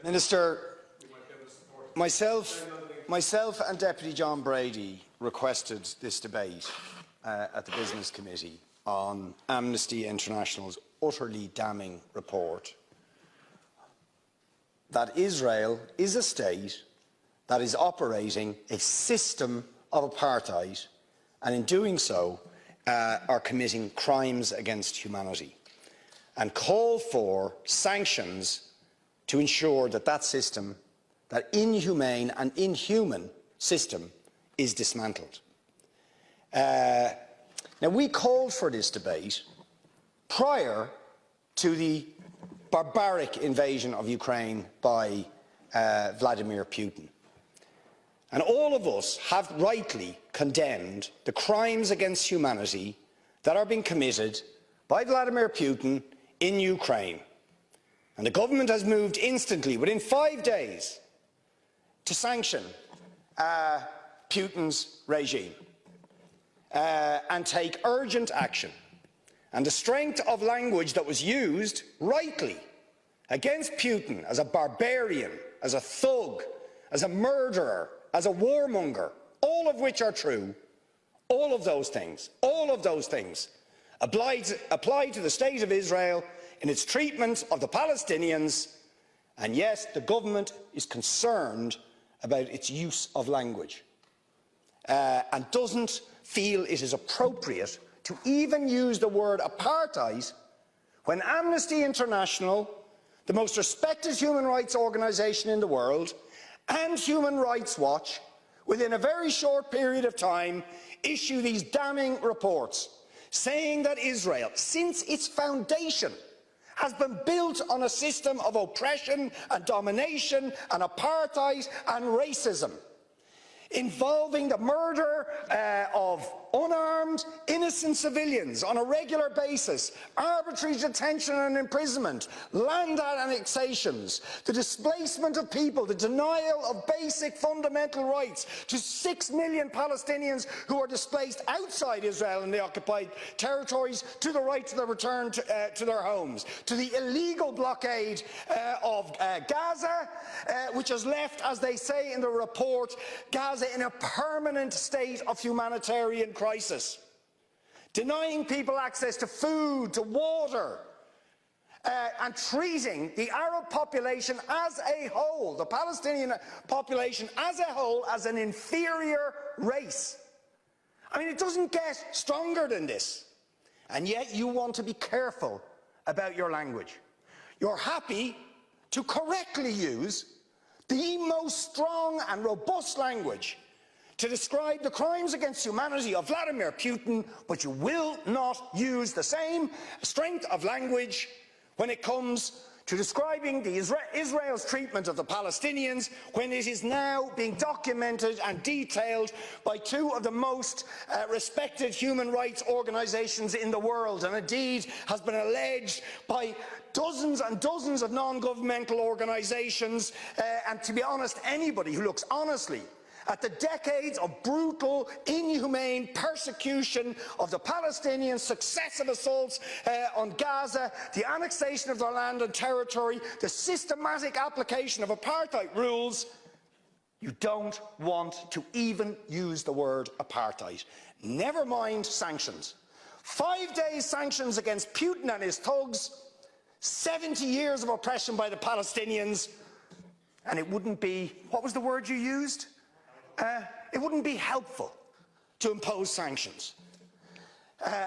Minister, myself and Deputy John Brady requested this debate at the Business Committee on Amnesty International's utterly damning report that Israel is a state that is operating a system of apartheid and in doing so are committing crimes against humanity, and call for sanctions to ensure that that system, that inhumane and inhuman system, is dismantled. Now, we called for this debate prior to the barbaric invasion of Ukraine by Vladimir Putin. And all of us have rightly condemned the crimes against humanity that are being committed by Vladimir Putin in Ukraine. And the government has moved instantly, within 5 days, to sanction Putin's regime and take urgent action. And the strength of language that was used, rightly, against Putin as a barbarian, as a thug, as a murderer, as a warmonger, all of which are true, all of those things apply to the State of Israel in its treatment of the Palestinians, and yes, the government is concerned about its use of language and doesn't feel it is appropriate to even use the word apartheid when Amnesty International, the most respected human rights organisation in the world, and Human Rights Watch, within a very short period of time, issue these damning reports, saying that Israel, since its foundation, has been built on a system of oppression and domination and apartheid and racism, involving the murder of unarmed, innocent civilians on a regular basis, arbitrary detention and imprisonment, land annexations, the displacement of people, the denial of basic fundamental rights to 6 million Palestinians who are displaced outside Israel and the occupied territories, to the right to the return to their homes, to the illegal blockade of Gaza, which has left, as they say in the report, Gaza in a permanent state of humanitarian crisis, denying people access to food, to water, and treating the Arab population as a whole, the Palestinian population as a whole, as an inferior race. I mean, it doesn't get stronger than this. And yet you want to be careful about your language. You're happy to correctly use the most strong and robust language to describe the crimes against humanity of Vladimir Putin, but you will not use the same strength of language when it comes to describing Israel's treatment of the Palestinians, when it is now being documented and detailed by two of the most respected human rights organisations in the world, and indeed has been alleged by dozens and dozens of non-governmental organisations, and to be honest, anybody who looks honestly at the decades of brutal, inhumane persecution of the Palestinians, successive assaults on Gaza, the annexation of their land and territory, the systematic application of apartheid rules, you don't want to even use the word apartheid. Never mind sanctions. 5 days sanctions against Putin and his thugs, 70 years of oppression by the Palestinians, and it wouldn't be, what was the word you used? It wouldn't be helpful to impose sanctions.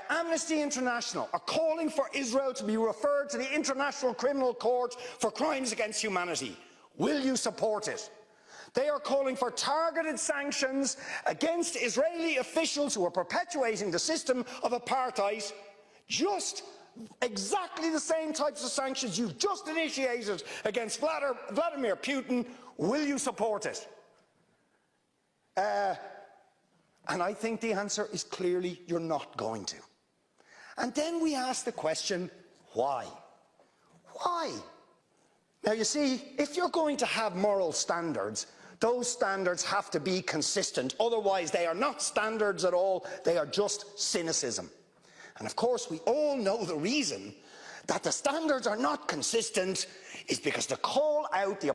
Amnesty International are calling for Israel to be referred to the International Criminal Court for crimes against humanity. Will you support it? They are calling for targeted sanctions against Israeli officials who are perpetuating the system of apartheid, just exactly the same types of sanctions you've just initiated against Vladimir Putin. Will you support it? And I think the answer is clearly you're not going to. And then we ask the question, why? Why? Now, you see, if you're going to have moral standards, those standards have to be consistent. Otherwise, they are not standards at all. They are just cynicism. And of course, we all know the reason that the standards are not consistent is because to call out the